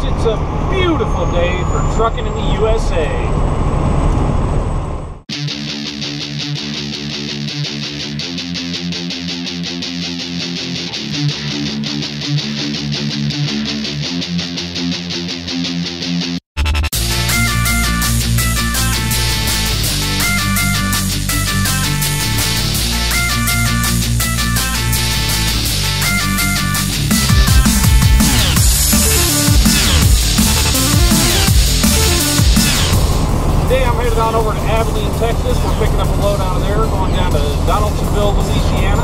it's a beautiful day for trucking in the USA. On over to Abilene, Texas. We're picking up a load out of there, going down to Donaldsonville, Louisiana.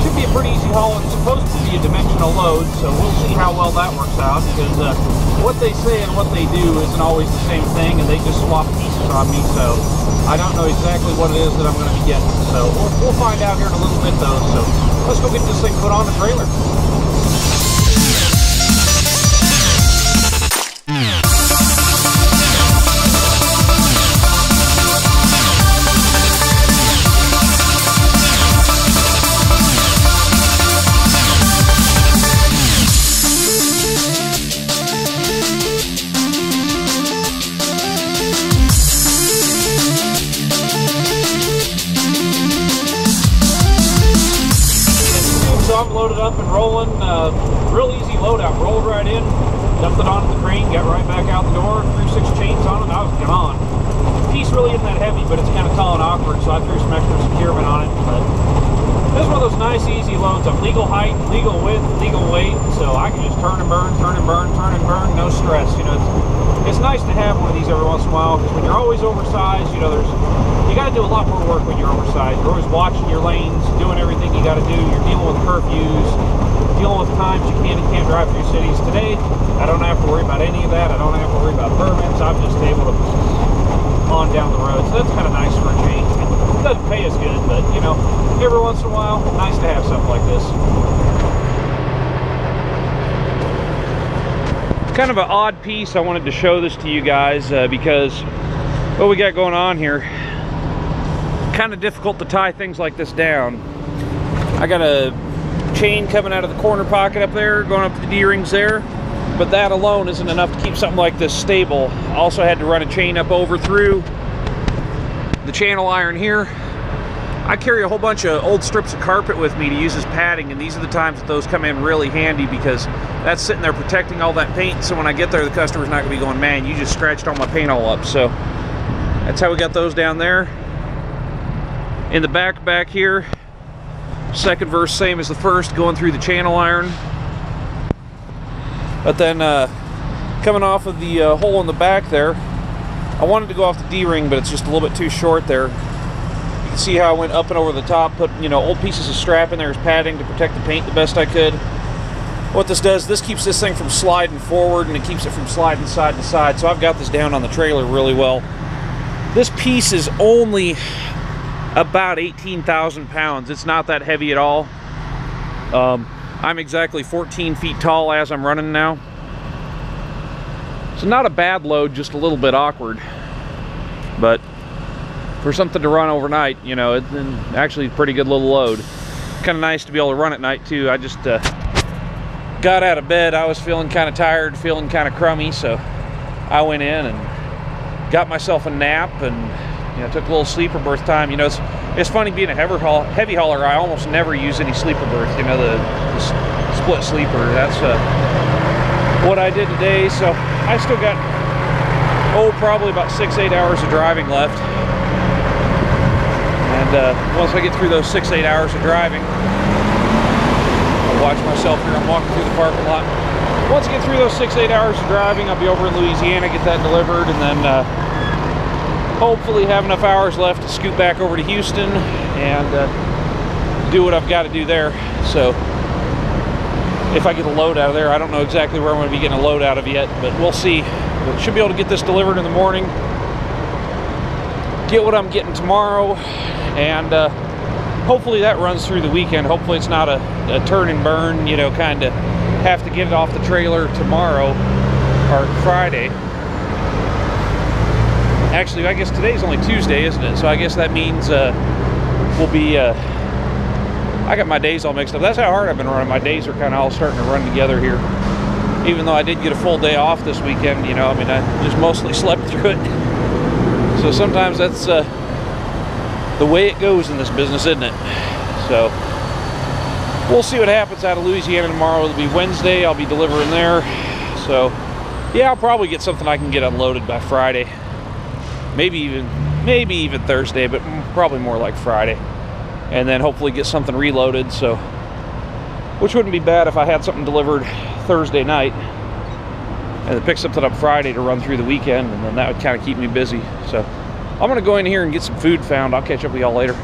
Should be a pretty easy haul. It's supposed to be a dimensional load, so we'll see how well that works out, because what they say and what they do isn't always the same thing, and they just swap pieces on me, so I don't know exactly what it is that I'm going to be getting. So we'll find out here in a little bit, though. So let's go get this thing put on the trailer. I'm loaded up and rolling, real easy load out, rolled right in, dumped it onto the crane, got right back out the door, threw 6 chains on it, and I was gone. The piece really isn't that heavy, but it's kind of tall and awkward, so I threw some extra securement on it. But this is one of those nice, easy loads. I'm legal height, legal width, legal weight, so I can just turn and burn, turn and burn, turn and burn, no stress. You know, it's nice to have one of these every once in a while, because when you're always oversized, you know, you got to do a lot more work when you're oversized. You're always watching your lanes, doing everything you got to do. You're dealing with curfews, dealing with times you can and can't drive through cities. Today, I don't have to worry about any of that. I don't have to worry about permits. I'm just able to on down the road. So that's kind of nice for a change. It doesn't pay as good, but you know, every once in a while, nice to have something like this. Kind of an odd piece. I wanted to show this to you guys because what we got going on here, kind of difficult to tie things like this down. I got a chain coming out of the corner pocket up there, going up to the D-rings there, but that alone isn't enough to keep something like this stable. I also had to run a chain up over through the channel iron here. I carry a whole bunch of old strips of carpet with me to use as padding, and these are the times that those come in really handy, because that's sitting there protecting all that paint, so when I get there the customer's not going to be going, man, you just scratched all my paint all up. So that's how we got those down there. In the back here, second verse same as the first, going through the channel iron. But then coming off of the hole in the back there, I wanted to go off the D-ring, but it's just a little bit too short there. You can see how I went up and over the top, put, you know, old pieces of strap in there as padding to protect the paint the best I could. What this does, this keeps this thing from sliding forward, and it keeps it from sliding side to side. So I've got this down on the trailer really well. This piece is only about 18,000 pounds. It's not that heavy at all. I'm exactly 14 feet tall as I'm running now. So not a bad load, just a little bit awkward. But for something to run overnight, you know, it's actually a pretty good little load. Kind of nice to be able to run at night too. I just got out of bed. I was feeling kind of tired, feeling kind of crummy, so I went in and got myself a nap and, you know, took a little sleeper berth time. You know, it's funny being a heavy hauler. I almost never use any sleeper berth. You know, the split sleeper. That's what I did today. So I still got probably about 6-8 hours of driving left. And once I get through those 6-8 hours of driving, I'll watch myself here. I'm walking through the parking lot. Once I get through those 6-8 hours of driving, I'll be over in Louisiana, get that delivered, and then hopefully have enough hours left to scoot back over to Houston and do what I've got to do there. So if I get a load out of there, I don't know exactly where I'm going to be getting a load out of yet, but we'll see. But should be able to get this delivered in the morning, get what I'm getting tomorrow, and hopefully that runs through the weekend. Hopefully it's not a turn and burn, you know, kind of have to get it off the trailer tomorrow or Friday. Actually, I guess today's only Tuesday, isn't it? So I guess that means we'll be, I got my days all mixed up. That's how hard I've been running. My days are kind of all starting to run together here. even though I did get a full day off this weekend, you know, I mean, I just mostly slept through it. So sometimes that's the way it goes in this business, isn't it? So we'll see what happens out of Louisiana tomorrow. It'll be Wednesday. I'll be delivering there. So yeah, I'll probably get something I can get unloaded by Friday. Maybe even Thursday, but probably more like Friday. And then hopefully get something reloaded. So, which wouldn't be bad if I had something delivered Thursday night and then pick something up Friday to run through the weekend, and then that would kind of keep me busy. So I'm gonna go in here and get some food found. I'll catch up with y'all later.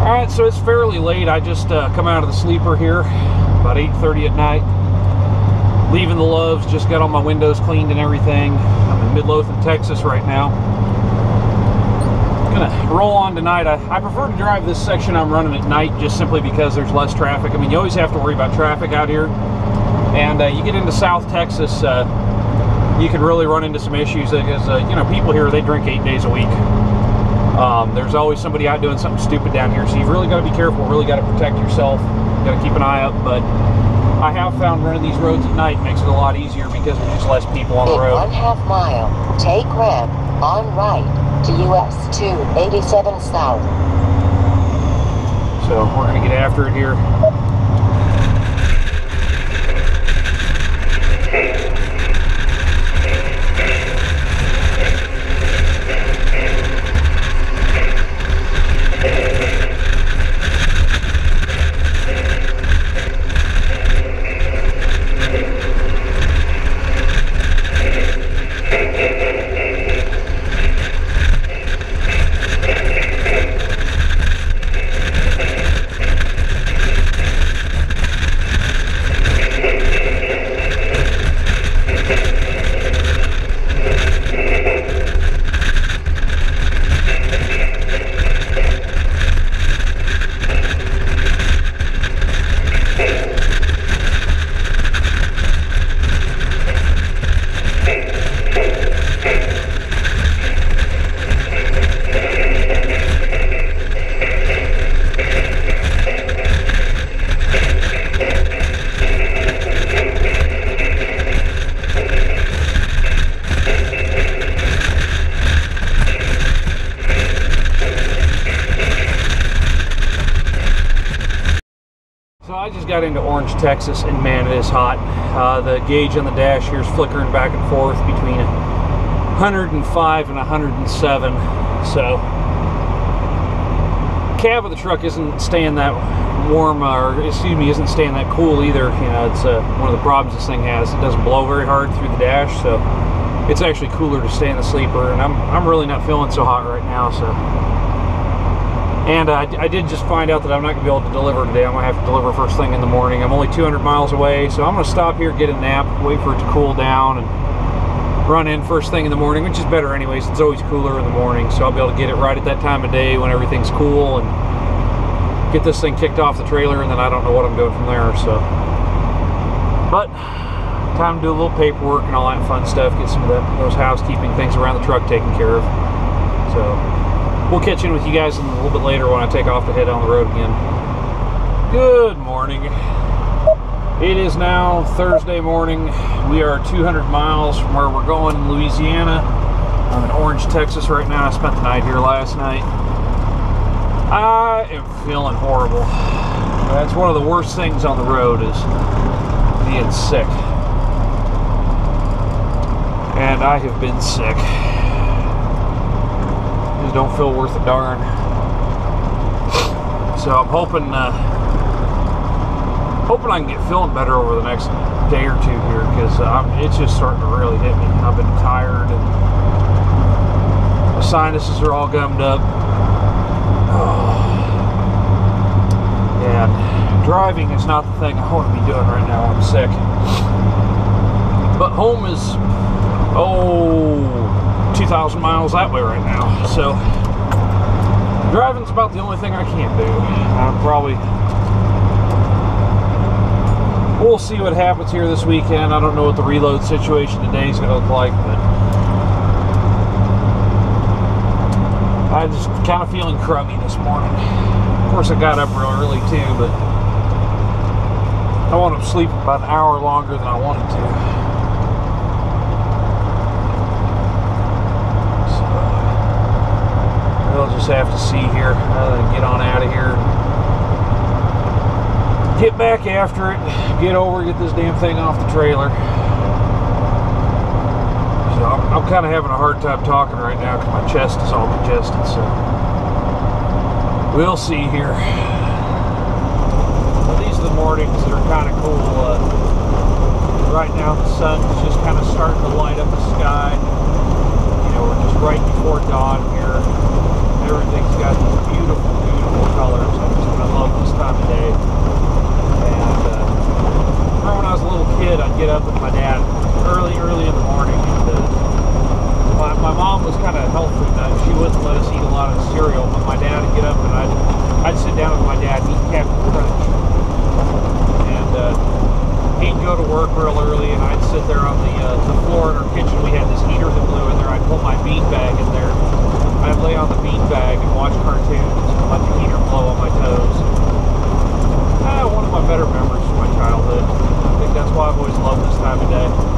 All right, so it's fairly late. I just come out of the sleeper here about 8:30 at night. Leaving the Loves, just got all my windows cleaned and everything. I'm in Midlothian, Texas right now. Gonna roll on tonight. I prefer to drive this section I'm running at night just simply because there's less traffic. I mean, you always have to worry about traffic out here. And you get into South Texas, you can really run into some issues because, you know, people here, they drink 8 days a week. There's always somebody out doing something stupid down here. So you've really got to be careful, really got to protect yourself. You got to keep an eye up. But I have found running these roads at night makes it a lot easier because there's just less people on the road. In 1/2 mile, take rev on right to US 287 South. So we're going to get after it here. Got into Orange, Texas, and man, it is hot. The gauge on the dash here is flickering back and forth between 105 and 107. So cab of the truck isn't staying that warm, or excuse me, isn't staying that cool either. You know, it's one of the problems this thing has. It doesn't blow very hard through the dash, so it's actually cooler to stay in the sleeper. And I'm really not feeling so hot right now. So. And I did just find out that I'm not going to be able to deliver today. I'm going to have to deliver first thing in the morning. I'm only 200 miles away, so I'm going to stop here, get a nap, wait for it to cool down, and run in first thing in the morning, which is better anyways. It's always cooler in the morning, so I'll be able to get it right at that time of day when everything's cool and get this thing kicked off the trailer, and then I don't know what I'm doing from there. So, but time to do a little paperwork and all that fun stuff, get some of those housekeeping things around the truck taken care of. So we'll catch in with you guys a little bit later when I take off to head on the road again. Good morning. It is now Thursday morning. We are 200 miles from where we're going in Louisiana. I'm in Orange, Texas right now. I spent the night here last night. I am feeling horrible. That's one of the worst things on the road is being sick. And I have been sick. Don't feel worth a darn. So I'm hoping I can get feeling better over the next day or two here, because it's just starting to really hit me. I've been tired and my sinuses are all gummed up. And driving is not the thing I want to be doing right now. I'm sick. But home is 2,000 miles that way right now, so driving's about the only thing I can't do. We'll see what happens here this weekend. I don't know what the reload situation today is going to look like, but I'm just kind of feeling crummy this morning. Of course, I got up real early too, but I wound up sleeping about an hour longer than I wanted to. So we'll just have to see here. Get on out of here. Get back after it. Get over, get this damn thing off the trailer. So I'm kind of having a hard time talking right now because my chest is all congested. So we'll see here. These are the mornings that are kind of cool. Right now the sun's just kind of starting to light up the sky. You know, we're just right before dawn here. Everything's got these beautiful, beautiful colors. I love this time of day. And remember when I was a little kid, I'd get up with my dad early in the morning. And my mom was kind of a health food nut. She wouldn't let us eat a lot of cereal, but my dad would get up and I'd sit down with my dad and eat Captain Crunch. And he'd go to work real early, and I'd sit there on the floor in our kitchen. We had this heater that blew in there. I'd pull my bean bag in there. I'd lay on the bean bag and watch cartoons and let the heater blow on my toes. One of my better memories from my childhood. I think that's why I've always loved this time of day.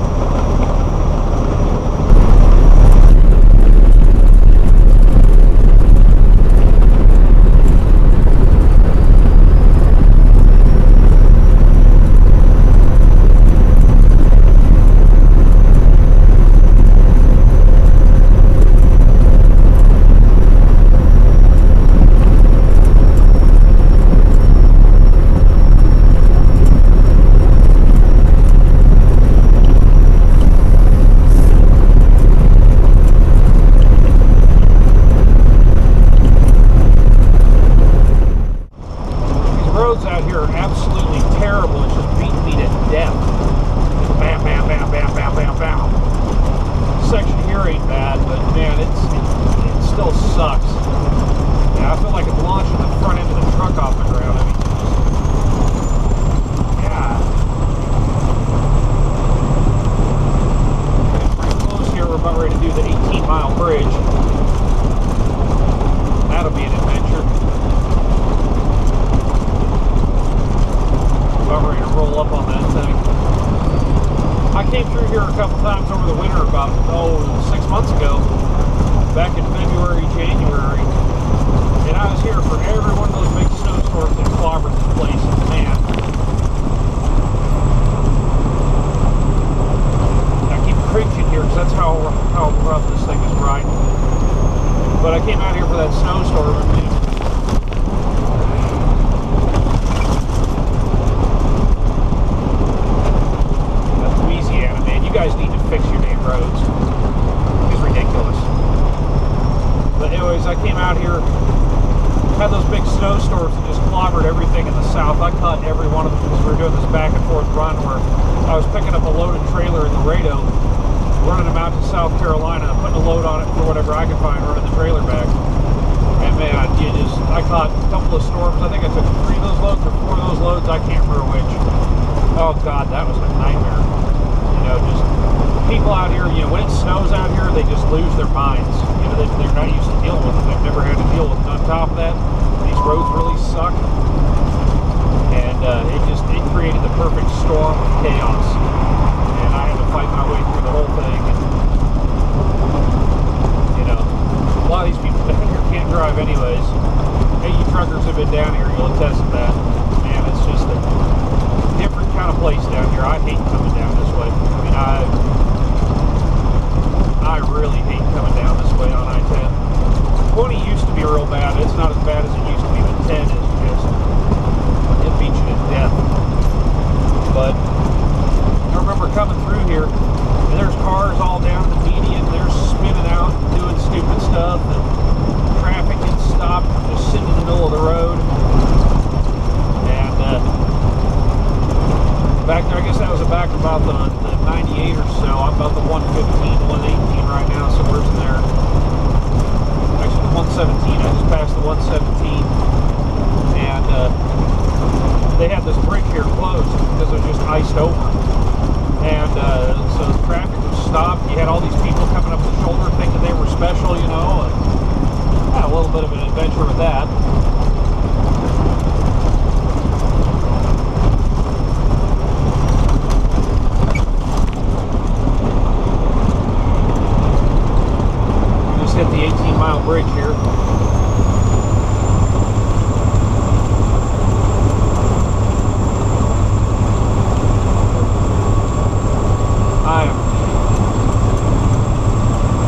the bridge here.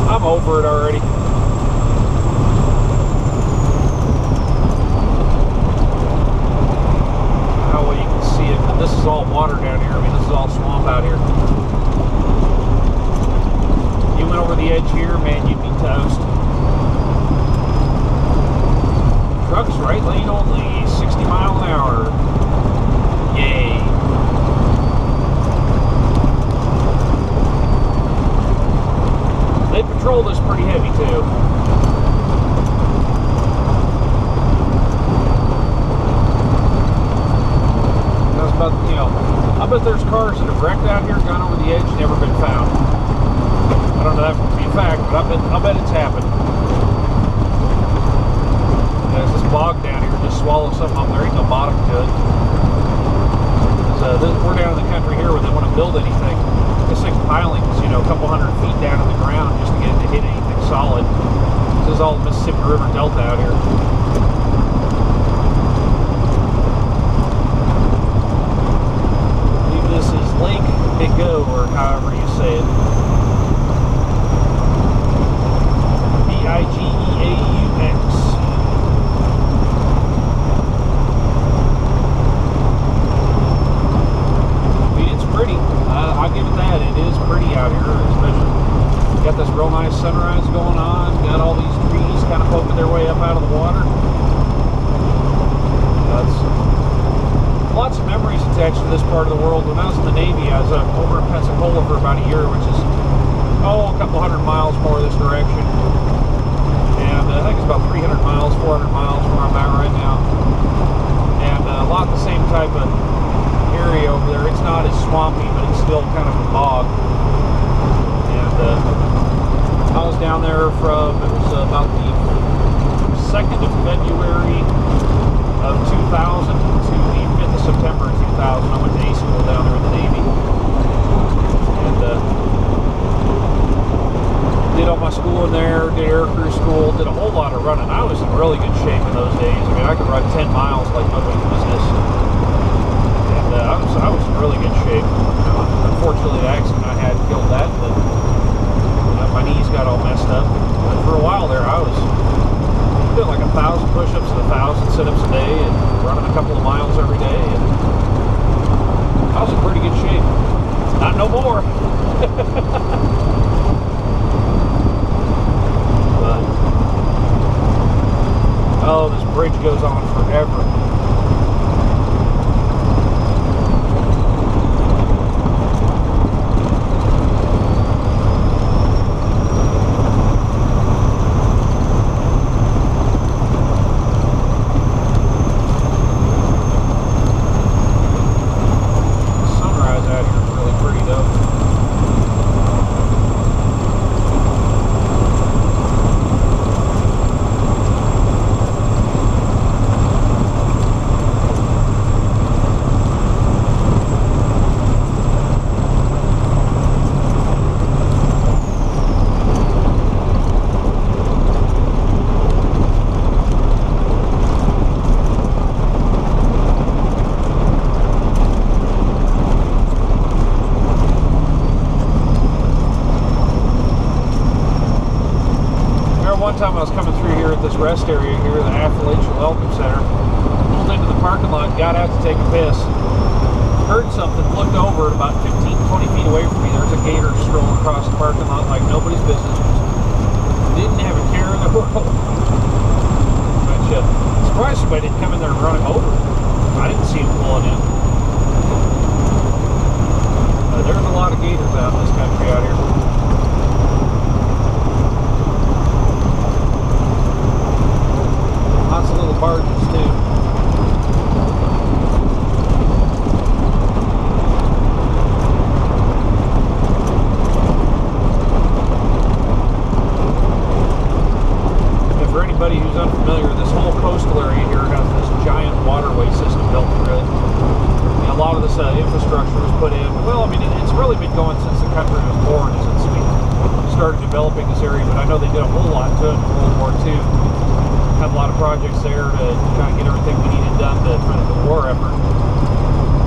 I'm over it already. How well you can see it, but this is all water down here. I mean, this is all swamp out here. You went over the edge here, man, you'd be toast. Trucks right lane only, 60 miles an hour. Yay. They patrol this pretty heavy too. That's about, you know, I bet there's cars that have wrecked out here, gone over the edge, never been found. I don't know that to be a fact, but I bet it's happened. There's this bog down here, just swallow something up. There ain't no bottom to it. We're down in the country here where they want to build anything. This thing's pilings, you know, a couple hundred feet down in the ground just to get it to hit anything solid. This is all the Mississippi River Delta out here. I believe this is Lake Bigeaux, or however you say it. B-I-G-E-A-U-X. Pretty. I'll give it that. It is pretty out here, especially got this real nice sunrise going on. Got all these trees kind of poking their way up out of the water. That's lots of memories attached to this part of the world. When I was in the Navy, I was over in Pensacola for about a year, which is a couple hundred miles more this direction. And I think it's about 300 miles, 400 miles from where I'm at right now. And a lot the same type of area over there. It's not as swampy, but it's still kind of a bog. And I was down there from, it was about the 2nd of February of 2000 to the 5th of September of 2000. I went to A school down there in the Navy. And did all my school in there, did air crew school, did a whole lot of running. I was in really good shape in those days. I mean, I could run 10 miles like nobody's business. I was in really good shape. Unfortunately, the accident I had killed that, but my knees got all messed up. And for a while there, I was doing like 1,000 push-ups and 1,000 sit-ups a day, and running a couple of miles every day. And I was in pretty good shape. Not no more. But oh, this bridge goes on forever. One time I was coming through here at this rest area here, the Appalachian Welcome Center, pulled into the parking lot, got out to take a piss, heard something, looked over, at about 15-20 feet away from me, there's a gator strolling across the parking lot like nobody's business. Didn't have a care in the world. I'm surprised somebody didn't come in there and run him over. I didn't see him pulling in. There's a lot of gators out in this country out here. Lots of little barges too. And for anybody who's unfamiliar, this whole coastal area here has this giant waterway system built through it. And a lot of this infrastructure was put in. Well, I mean, it's really been going since the country was born, as it's started developing this area, but I know they did a whole lot to it in World War II. Had a lot of projects there to kind of get everything we needed done for the war effort.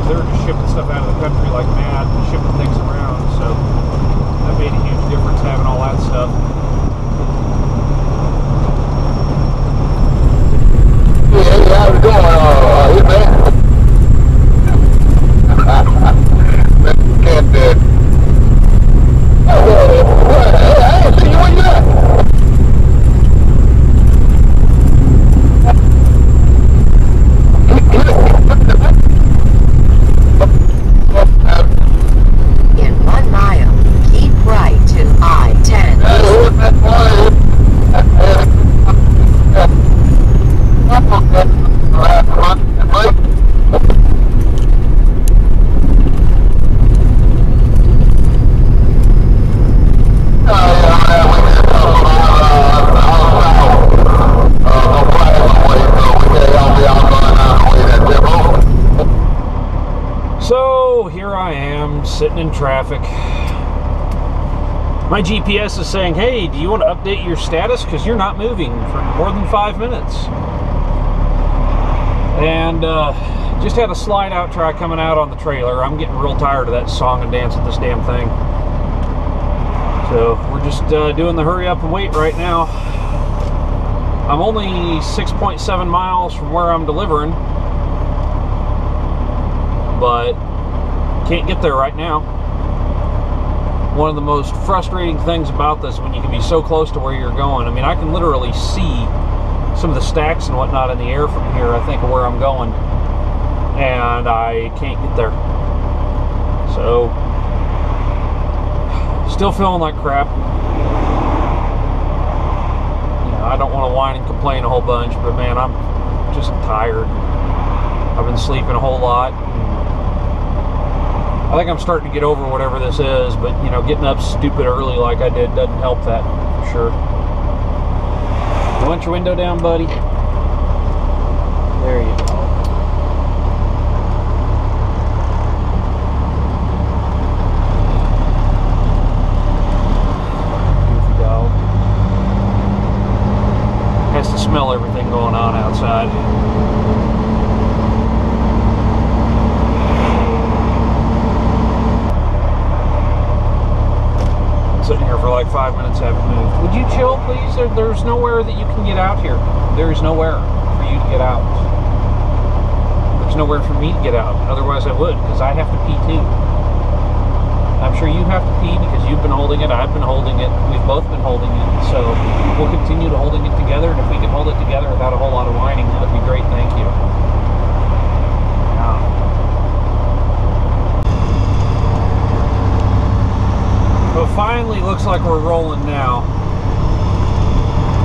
They were just shipping stuff out of the country like mad, shipping things around, so that made a huge difference having all that stuff. Yeah, how's it going? Man. Can't do it. I ain't seen you. Where you at? In 1 mile, keep right to I-10. So here I am sitting in traffic. My GPS is saying, hey, do you want to update your status? Because you're not moving for more than 5 minutes. And just had a slide out try coming out on the trailer. I'm getting real tired of that song and dance with this damn thing. So we're just doing the hurry up and wait right now. I'm only 6.7 miles from where I'm delivering, but can't get there right now. One of the most frustrating things about this, when you can be so close to where you're going. I mean, I can literally see some of the stacks and whatnot in the air from here, I think, of where I'm going, and I can't get there. So still feeling like crap. You know, I don't want to whine and complain a whole bunch, but man, I'm just tired. I've been sleeping a whole lot. I think I'm starting to get over whatever this is, but you know, getting up stupid early like I did doesn't help that for sure. You want your window down, buddy? There you go. Goofy dog. Has to smell everything going on outside. Sitting here for like 5 minutes, haven't moved. Would you chill, please? There's nowhere that you can get out here. There is nowhere for you to get out. There's nowhere for me to get out. Otherwise I would, because I have to pee too. I'm sure you have to pee because you've been holding it, I've been holding it, we've both been holding it. So we'll continue to holding it together, and if we can hold it together without a whole lot of whining, that would be great. Thank you. But finally, looks like we're rolling now.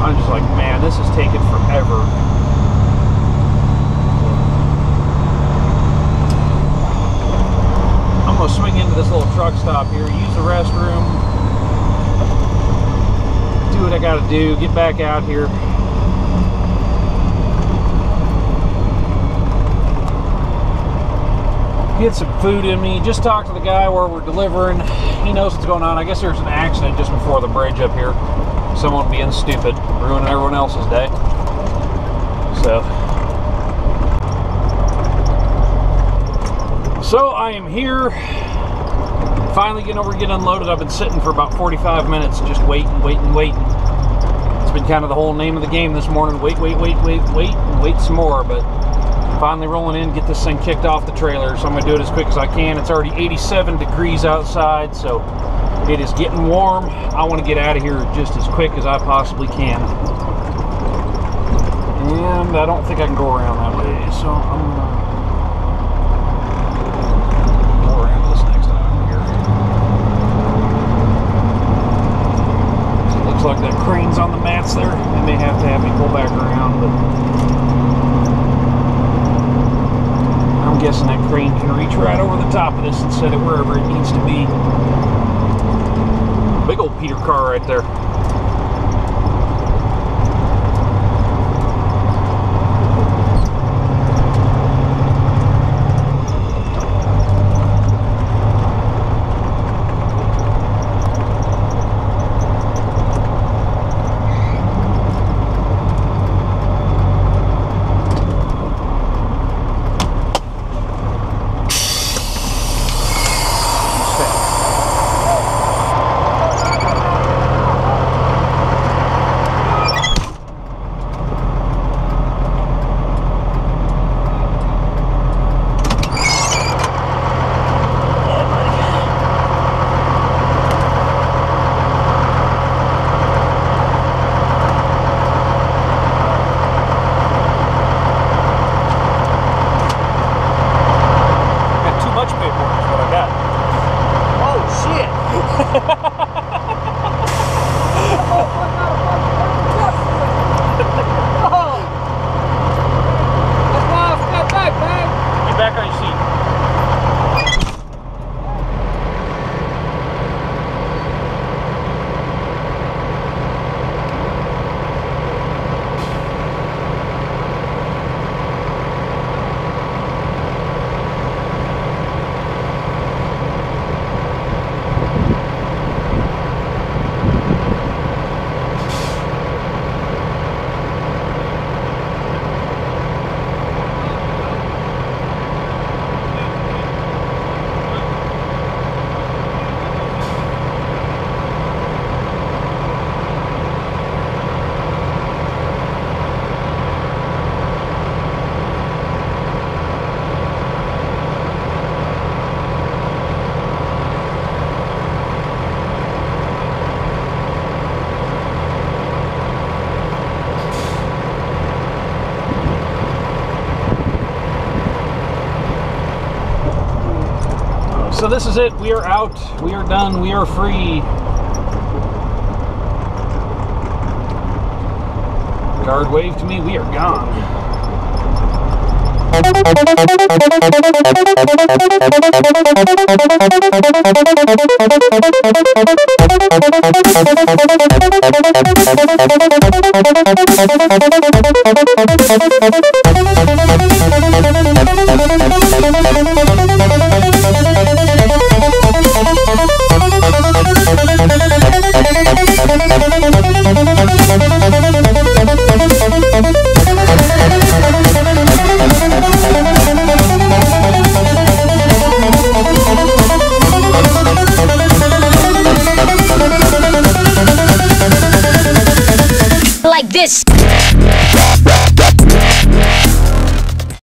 I'm just like, man, this is taking forever. I'm gonna swing into this little truck stop here, use the restroom, do what I gotta do, get back out here. Get some food in me, just talk to the guy where we're delivering. He knows what's going on. I guess there's an accident just before the bridge up here. Someone being stupid, ruining everyone else's day. So I am here, finally getting over to get unloaded. I've been sitting for about 45 minutes just waiting. It's been kind of the whole name of the game this morning. Wait, and wait some more, but finally rolling in, get this thing kicked off the trailer. So I'm gonna do it as quick as I can. It's already 87 degrees outside, so it is getting warm. I want to get out of here just as quick as I possibly can. And I don't think I can go around that way, so I'm gonna go around this next time here. So it looks like that crane's on the mats there. They may have to have me pull back around, but I'm guessing that crane can reach right over the top of this and set it wherever it needs to be. Big old Peter car right there. So this is it. We are out. We are done. We are free. Guard wave to me. We are gone.